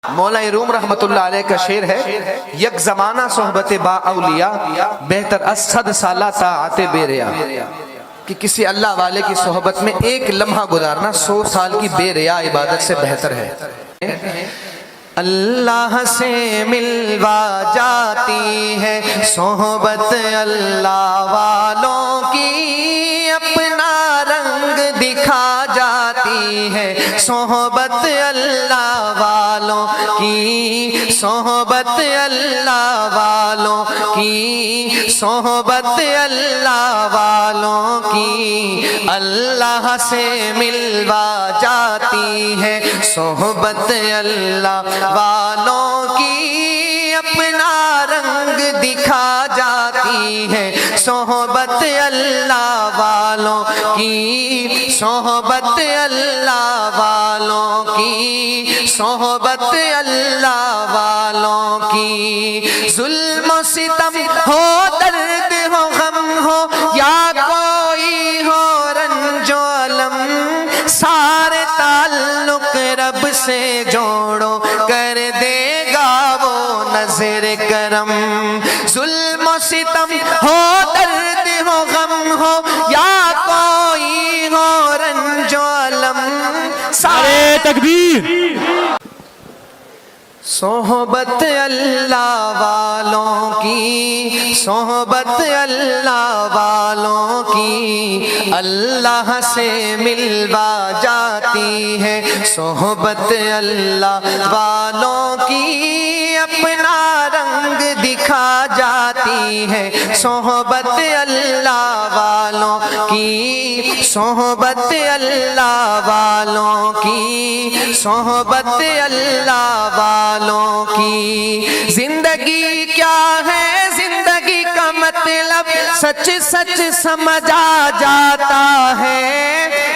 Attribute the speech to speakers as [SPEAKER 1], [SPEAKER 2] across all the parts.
[SPEAKER 1] مولا روم رحمتullah علیہ کا شعر ہے، یک زمانہ صحبت با اولیاء بہتر از 100 سالہ طاعت بے ریا، کہ کسی اللہ والے کی صحبت میں ایک لمحہ گزارنا 100 سال کی بے ریا عبادت سے بہتر ہے۔ اللہ سے ملوا جاتی ہے صحبت اللہ والوں کی، اپنا رنگ دکھا جاتی ہے صحبت اللہ والوں کی، صحبت اللہ والوں کی، صحبت اللہ والوں کی، اللہ سے ملوا جاتی ہے صحبت اللہ والوں کی، اپنا رنگ دکھا جاتی ہے صحبت اللہ والوں کی، صحبت اللہ والوں کی، صحبت اللہ والوں کی۔ ظلم و ستم ہو، درد ہو، غم ہو، یا کوئی ہو رنج و الم، سارے تعلق رب سے جوڑو، کر دے گا وہ نظر کرم۔ ظلم و ستم ہو، درد ہو، غم ہو، یا کوئی ہو رنج و الم، سارے
[SPEAKER 2] تکبیر۔
[SPEAKER 1] صحبت اللہ والوں کی، صحبت اللہ والوں کی، اللہ سے ملوا جاتی ہے صحبت اللہ والوں کی، اپنا رنگ دکھا جاتی ہے صحبت اللہ والوں کی، صحبت اللہ والوں کی، صحبت اللہ والوں کی۔ زندگی کیا ہے، زندگی کا مطلب سچ سچ سمجھا جاتا ہے،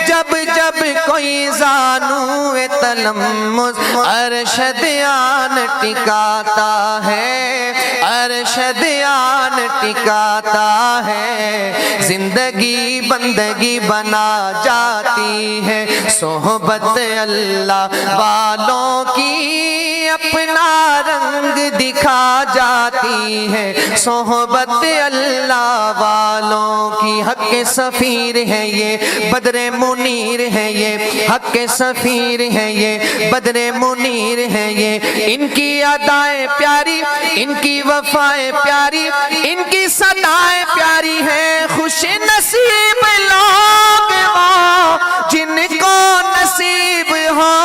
[SPEAKER 1] جب جب کوئی زانو تلمس ارشد آن ٹکاتا ہے، ارشد آن ٹکاتا ہے۔ زندگی بندگی بنا جاتی ہے صحبت اللہ والوں کی، اپنا رنگ دکھا جاتی ہے صحبت اللہ والوں کی۔ حق کے سفیر ہے یہ، بدر منیر ہے یہ، حق کے سفیر ہے یہ، بدر منیر ہے یہ، ان کی ادائیں پیاری، ان کی وفائیں پیاری، ان کی صدائیں پیاری ہیں۔ خوش نصیب لوگ وہ جن کو نصیب ہو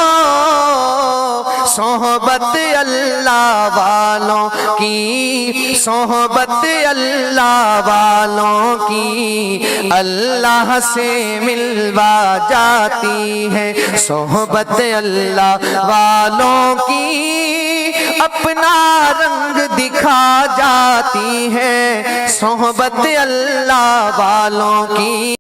[SPEAKER 1] صحبت اللہ والوں کی، صحبت اللہ والوں کی، اللہ سے ملوا جاتی ہے صحبت اللہ والوں کی، اپنا رنگ دکھا جاتی ہے صحبت اللہ والوں کی۔